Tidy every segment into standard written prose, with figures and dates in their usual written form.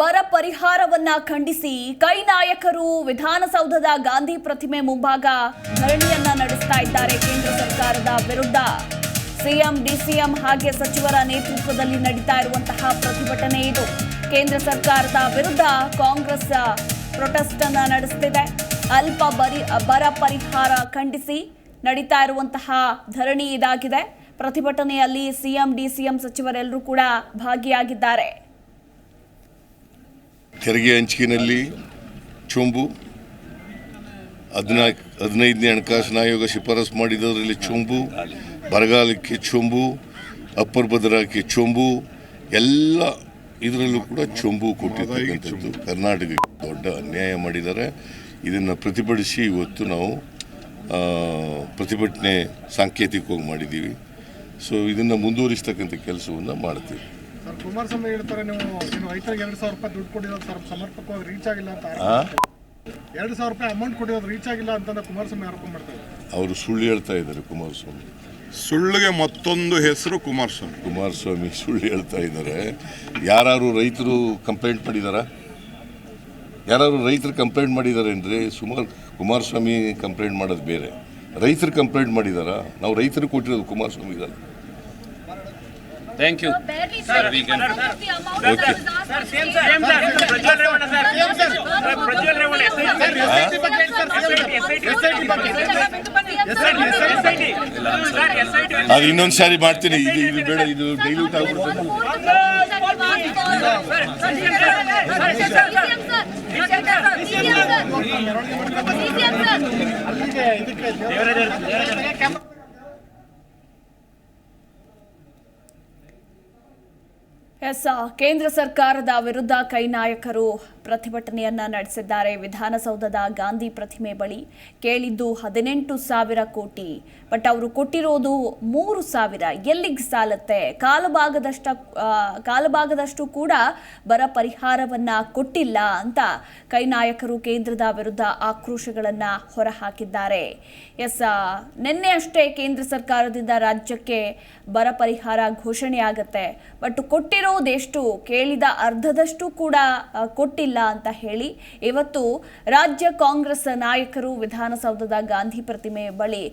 ಬರ ಪರಿಹಾರವನ್ನ ಖಂಡಿಸಿ ಕೈ ನಾಯಕರು ವಿಧಾನಸೌಧದ ಗಾಂಧಿ ಪ್ರತಿಮೆ ಮುಂಭಾಗ ಧರಣಿಯನ್ನ ನಡೆಸ್ತಾ ಇದ್ದಾರೆ. ಕೇಂದ್ರ ಸರ್ಕಾರದ ವಿರುದ್ಧ ಸಿಎಂ, ಡಿಸಿಎಂ ಹಾಗೆ ಸಚಿವರ ನೇತೃತ್ವದಲ್ಲಿ ನಡೀತಾ ಇರುವಂತಹ ಪ್ರತಿಭಟನೆ ಇದು. ಕೇಂದ್ರ ಸರ್ಕಾರದ ವಿರುದ್ಧ ಕಾಂಗ್ರೆಸ್ ಪ್ರೊಟೆಸ್ಟ್ ಅನ್ನ ನಡೆಸುತ್ತಿದೆ. ಬರ ಪರಿಹಾರ ಖಂಡಿಸಿ ನಡೀತಾ ಇರುವಂತಹ ಧರಣಿ ಇದಾಗಿದೆ. ಪ್ರತಿಭಟನೆಯಲ್ಲಿ ಸಿಎಂ, ಡಿಸಿಎಂ ಸಚಿವರೆಲ್ಲರೂ ಕೂಡ ಭಾಗಿಯಾಗಿದ್ದಾರೆ. ತೆರಿಗೆ ಹಂಚಿಕೆಯಲ್ಲಿ ಚೊಂಬು, 15ನೇ ಹಣಕಾಸಿನ ಆಯೋಗ ಶಿಫಾರಸು ಮಾಡಿದರಲ್ಲಿ ಚೊಂಬು, ಬರಗಾಲಕ್ಕೆ ಚೊಂಬು, ಅಪ್ಪರ್ ಭದ್ರಾಕ್ಕೆ ಚೊಂಬು, ಎಲ್ಲ ಇದರಲ್ಲೂ ಕೂಡ ಚೊಂಬು ಕೊಟ್ಟಿರ್ತಕ್ಕಂಥದ್ದು ಕರ್ನಾಟಕಕ್ಕೆ ದೊಡ್ಡ ಅನ್ಯಾಯ ಮಾಡಿದ್ದಾರೆ. ಇದನ್ನು ಪ್ರತಿಭಟಿಸಿ ಇವತ್ತು ನಾವು ಪ್ರತಿಭಟನೆ ಸಾಂಕೇತಿಕವಾಗಿ ಮಾಡಿದ್ದೀವಿ. ಸೊ ಇದನ್ನು ಮುಂದುವರಿಸ್ತಕ್ಕಂಥ ಕೆಲಸವನ್ನು ಮಾಡ್ತೀವಿ. ಕುಮಾರಸ್ವಾಮಿ ಹೇಳ್ತಾರೆ, ನೀವು ರೈತರಿಗೆ 2,000 ರೂಪಾಯಿ ದುಡ್ಡು ಕೊಟ್ಟಿರೋದು ಸಮರ್ಪಕವಾಗಿ ರೀಚ್ ಆಗಿಲ್ಲ ಅಂತ. 2,000 ರೂಪಾಯಿ ಅಮೌಂಟ್ ಕೊಟ್ಟಿರೋದು ರೀಚ್ ಆಗಿಲ್ಲ ಅಂತ ಕುಮಾರಸ್ವಾಮಿ ಆರೋಪ ಮಾಡ್ತಾರೆ. ಅವರು ಸುಳ್ಳು ಹೇಳ್ತಾ ಇದ್ದಾರೆ. ಕುಮಾರಸ್ವಾಮಿ ಸುಳ್ಳಿಗೆ ಮತ್ತೊಂದು ಹೆಸರು ಕುಮಾರಸ್ವಾಮಿ ಸುಳ್ಳು ಹೇಳ್ತಾ ಇದ್ದಾರೆ. ಯಾರು ರೈತರು ಕಂಪ್ಲೇಂಟ್ ಮಾಡಿದಾರಾ? ಯಾರು ರೈತರು ಕಂಪ್ಲೇಂಟ್ ಮಾಡಿದಾರೇನ್ರಿ? ಸುಮಾರು ಕುಮಾರಸ್ವಾಮಿ ಕಂಪ್ಲೇಂಟ್ ಮಾಡೋದು ಬೇರೆ, ರೈತರು ಕಂಪ್ಲೇಂಟ್ ಮಾಡಿದಾರಾ? ನಾವು ರೈತರಿಗೆ ಕೊಟ್ಟಿರೋದು ಕುಮಾರಸ್ವಾಮಿಗಲ್ಲ. Thank you. Sir, we can. Okay. ಅದು ಇನ್ನೊಂದು ಸಾರಿ ಮಾಡ್ತೀನಿ. ಇದು ಬೇಡ, ಇದು ಡೈಲ್ಯೂಟ್ ಆಗ್ಬಿಡ್ತದೆ. ಕೇಂದ್ರ ಸರ್ಕಾರದ ವಿರುದ್ಧ ಕೈ ನಾಯಕರು ಪ್ರತಿಭಟನೆಯನ್ನ ನಡೆಸಿದ್ದಾರೆ. ವಿಧಾನಸೌಧದ ಗಾಂಧಿ ಪ್ರತಿಮೆ ಬಳಿ ಕೇಳಿದ್ದು 18,000 ಕೋಟಿ, ಬಟ್ ಅವರು ಕೊಟ್ಟಿರೋದು 3,000. ಎಲ್ಲಿಗೆ ಸಾಲತ್ತೆ? ಕಾಲಭಾಗದಷ್ಟು ಕೂಡ ಬರ ಪರಿಹಾರವನ್ನ ಕೊಟ್ಟಿಲ್ಲ ಅಂತ ಕೈ ನಾಯಕರು ಕೇಂದ್ರದ ವಿರುದ್ಧ ಆಕ್ರೋಶಗಳನ್ನ ಹೊರಹಾಕಿದ್ದಾರೆ. ನಿನ್ನೆ ಅಷ್ಟೇ ಕೇಂದ್ರ ಸರ್ಕಾರದಿಂದ ರಾಜ್ಯಕ್ಕೆ ಬರ ಪರಿಹಾರ ಘೋಷಣೆ ಆಗತ್ತೆ, ಬಟ್ ಕೊಟ್ಟಿರೋದೆಷ್ಟು, ಕೇಳಿದ ಅರ್ಧದಷ್ಟು ಕೂಡ ಕೊಟ್ಟಿಲ್ಲ ಅಂತ ಹೇಳಿ ಇವತ್ತು ರಾಜ್ಯ ಕಾಂಗ್ರೆಸ್ ನಾಯಕರು ವಿಧಾನಸೌಧದ ಗಾಂಧಿ ಪ್ರತಿಮೆ ಬಳಿ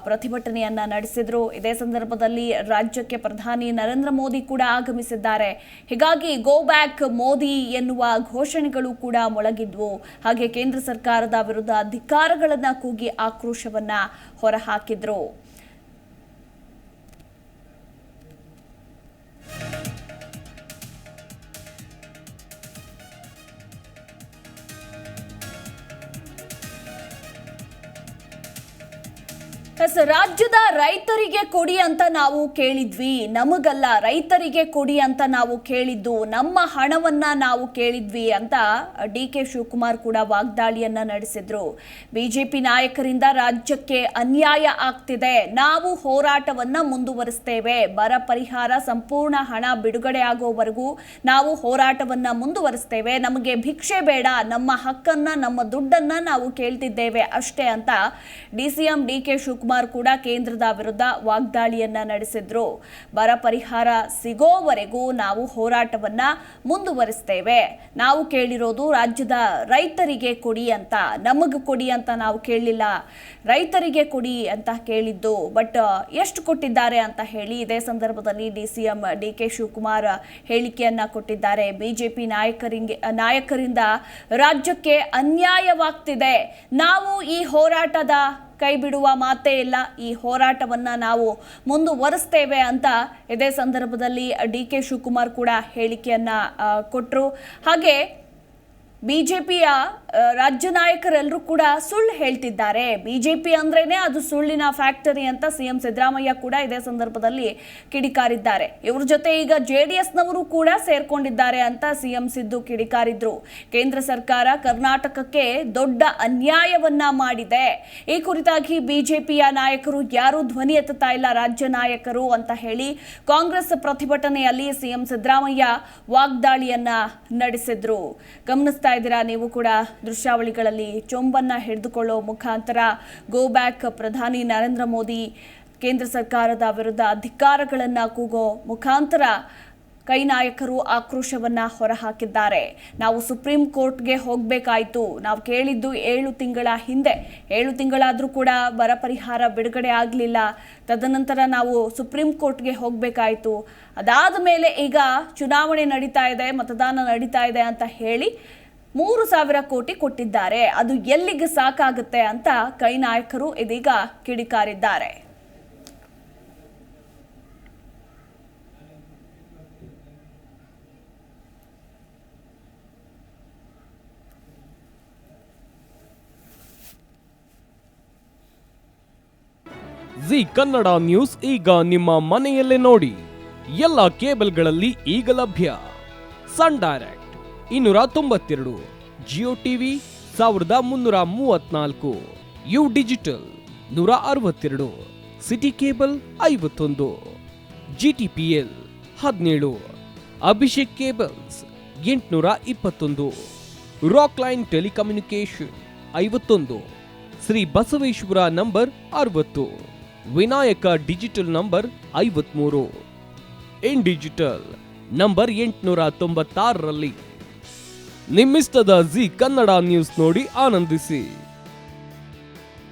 ಪ್ರತಿಭಟನೆಯನ್ನ ನಡೆಸಿದ್ರು. ಇದೇ ಸಂದರ್ಭದಲ್ಲಿ ರಾಜ್ಯಕ್ಕೆ ಪ್ರಧಾನಿ ನರೇಂದ್ರ ಮೋದಿ ಕೂಡ ಆಗಮಿಸಿದ್ದಾರೆ. ಹೀಗಾಗಿ ಗೋ ಬ್ಯಾಕ್ ಮೋದಿ ಎನ್ನುವ ಘೋಷಣೆಗಳು ಕೂಡ ಮೊಳಗಿದ್ವು. ಹಾಗೆ ಕೇಂದ್ರ ಸರ್ಕಾರದ ವಿರುದ್ಧ ಧಿಕ್ಕಾರಗಳನ್ನ ಕೂಗಿ ಆಕ್ರೋಶವನ್ನ ಹೊರಹಾಕಿದ್ರು. ರಾಜ್ಯದ ರೈತರಿಗೆ ಕೊಡಿ ಅಂತ ನಾವು ಕೇಳಿದ್ವಿ, ನಮಗಲ್ಲ ರೈತರಿಗೆ ಕೊಡಿ ಅಂತ ನಾವು ಕೇಳಿದ್ದು, ನಮ್ಮ ಹಣವನ್ನ ನಾವು ಕೇಳಿದ್ವಿ ಅಂತ ಡಿ.ಕೆ. ಶಿವಕುಮಾರ್ ಕೂಡ ವಾಗ್ದಾಳಿಯನ್ನ ನಡೆಸಿದ್ರು. ಬಿಜೆಪಿ ನಾಯಕರಿಂದ ರಾಜ್ಯಕ್ಕೆ ಅನ್ಯಾಯ ಆಗ್ತಿದೆ, ನಾವು ಹೋರಾಟವನ್ನ ಮುಂದುವರಿಸ್ತೇವೆ, ಬರ ಪರಿಹಾರ ಸಂಪೂರ್ಣ ಹಣ ಬಿಡುಗಡೆ ಆಗೋವರೆಗೂ ನಾವು ಹೋರಾಟವನ್ನ ಮುಂದುವರಿಸ್ತೇವೆ, ನಮಗೆ ಭಿಕ್ಷೆ ಬೇಡ, ನಮ್ಮ ಹಕ್ಕನ್ನ ನಮ್ಮ ದುಡ್ಡನ್ನ ನಾವು ಕೇಳ್ತಿದ್ದೇವೆ ಅಷ್ಟೇ ಅಂತ ಡಿಸಿಎಂ ಡಿ.ಕೆ. ಶಿವಕುಮಾರ್ ಕೂಡ ಕೇಂದ್ರದ ವಿರುದ್ಧ ವಾಗ್ದಾಳಿಯನ್ನ ನಡೆಸಿದ್ರು. ಬರ ಪರಿಹಾರ ಸಿಗೋವರೆಗೂ ನಾವು ಹೋರಾಟವನ್ನ ಮುಂದುವರಿಸ್ತೇವೆ, ನಾವು ಕೇಳಿರೋದು ರಾಜ್ಯದ ರೈತರಿಗೆ ಕೊಡಿ ಅಂತ, ನಮಗ್ ಕೊಡಿ ಅಂತ ನಾವು ಕೇಳಲಿಲ್ಲ, ರೈತರಿಗೆ ಕೊಡಿ ಅಂತ ಕೇಳಿದ್ದು, ಬಟ್ ಎಷ್ಟು ಕೊಟ್ಟಿದ್ದಾರೆ ಅಂತ ಹೇಳಿ ಇದೇ ಸಂದರ್ಭದಲ್ಲಿ ಡಿಸಿಎಂ ಡಿ.ಕೆ. ಶಿವಕುಮಾರ್ ಹೇಳಿಕೆಯನ್ನ ಕೊಟ್ಟಿದ್ದಾರೆ. ಬಿಜೆಪಿ ನಾಯಕರಿಂದ ರಾಜ್ಯಕ್ಕೆ ಅನ್ಯಾಯವಾಗ್ತಿದೆ, ನಾವು ಈ ಹೋರಾಟದ ಕೈ ಬಿಡುವ ಮಾತೇ ಇಲ್ಲ, ಈ ಹೋರಾಟವನ್ನ ನಾವು ಮುಂದುವರಿಸ್ತೇವೆ ಅಂತ ಇದೇ ಸಂದರ್ಭದಲ್ಲಿ ಡಿ.ಕೆ. ಶಿವಕುಮಾರ್ ಕೂಡ ಹೇಳಿಕೆಯನ್ನ ಕೊಟ್ಟರು. ಹಾಗೆ ಬಿಜೆಪಿಯ ರಾಜ್ಯ ನಾಯಕರೆಲ್ಲರೂ ಕೂಡ ಸುಳ್ಳು ಹೇಳ್ತಿದ್ದಾರೆ. ಬಿಜೆಪಿ ಅಂದ್ರೇನೆ ಅದು ಸುಳ್ಳಿನ ಫ್ಯಾಕ್ಟರಿ ಅಂತ ಸಿಎಂ ಸಿದ್ದರಾಮಯ್ಯ ಕೂಡ ಇದೇ ಸಂದರ್ಭದಲ್ಲಿ ಕಿಡಿಕಾರಿದ್ದಾರೆ. ಇವ್ರ ಜೊತೆ ಈಗ ಜೆಡಿಎಸ್ನವರು ಕೂಡ ಸೇರ್ಕೊಂಡಿದ್ದಾರೆ ಅಂತ ಸಿಎಂ ಸಿದ್ದು ಕಿಡಿಕಾರಿದ್ರು. ಕೇಂದ್ರ ಸರ್ಕಾರ ಕರ್ನಾಟಕಕ್ಕೆ ದೊಡ್ಡ ಅನ್ಯಾಯವನ್ನ ಮಾಡಿದೆ, ಈ ಕುರಿತಾಗಿ ಬಿಜೆಪಿಯ ನಾಯಕರು ಯಾರು ಧ್ವನಿ ಎತ್ತುತ್ತಾ ಇಲ್ಲ, ರಾಜ್ಯ ನಾಯಕರು ಅಂತ ಹೇಳಿ ಕಾಂಗ್ರೆಸ್ ಪ್ರತಿಭಟನೆಯಲ್ಲಿ ಸಿಎಂ ಸಿದ್ದರಾಮಯ್ಯ ವಾಗ್ದಾಳಿಯನ್ನ ನಡೆಸಿದ್ರು. ಗಮನಿಸ್ತಾ ಇದ್ದೀರಾ ನೀವು ಕೂಡ ದೃಶ್ಯಾವಳಿಗಳಲ್ಲಿ. ಚೊಂಬನ್ನ ಹಿಡಿದುಕೊಳ್ಳೋ ಮುಖಾಂತರ ಗೋ ಬ್ಯಾಕ್ ಪ್ರಧಾನಿ ನರೇಂದ್ರ ಮೋದಿ ಕೇಂದ್ರ ಸರ್ಕಾರದ ವಿರುದ್ಧ ಧಿಕ್ಕಾರಗಳನ್ನ ಕೂಗೋ ಮುಖಾಂತರ ಕೈ ನಾಯಕರು ಆಕ್ರೋಶವನ್ನ ಹೊರಹಾಕಿದ್ದಾರೆ. ನಾವು ಸುಪ್ರೀಂ ಕೋರ್ಟ್ಗೆ ಹೋಗಬೇಕಾಯಿತು. ನಾವು ಕೇಳಿದ್ದು 7 ತಿಂಗಳ ಹಿಂದೆ, 7 ತಿಂಗಳಾದರೂ ಕೂಡ ಬರ ಪರಿಹಾರ ಬಿಡುಗಡೆ ಆಗಲಿಲ್ಲ. ತದನಂತರ ನಾವು ಸುಪ್ರೀಂ ಕೋರ್ಟ್ಗೆ ಹೋಗಬೇಕಾಯಿತು. ಅದಾದ ಮೇಲೆ ಈಗ ಚುನಾವಣೆ ನಡೀತಾ ಇದೆ, ಮತದಾನ ನಡೀತಾ ಇದೆ ಅಂತ ಹೇಳಿ 3,000 ಕೋಟಿ ಕೊಟ್ಟಿದ್ದಾರೆ. ಅದು ಎಲ್ಲಿಗೆ ಸಾಕಾಗುತ್ತೆ ಅಂತ ಕೈ ನಾಯಕರು ಇದೀಗ ಕಿಡಿಕಾರಿದ್ದಾರೆ. ಜಿ ಕನ್ನಡ ನ್ಯೂಸ್ ಈಗ ನಿಮ್ಮ ಮನೆಯಲ್ಲೇ ನೋಡಿ. ಎಲ್ಲ ಕೇಬಲ್ಗಳಲ್ಲಿ ಈಗ ಲಭ್ಯ. Sun Direct 292, Jio TV 1334, U Digital 162, City Cable 51, GTPL 17, Abhishek cables 821, Rock Line Telecommunication 51, Shri Basaveshwara number 60, Vinayaka Digital number 53, In Digital number 896ರಲ್ಲಿ. ನಿಮ್ಮಿಷ್ಟದ ಜಿ ಕನ್ನಡ ನ್ಯೂಸ್ ನೋಡಿ ಆನಂದಿಸಿ.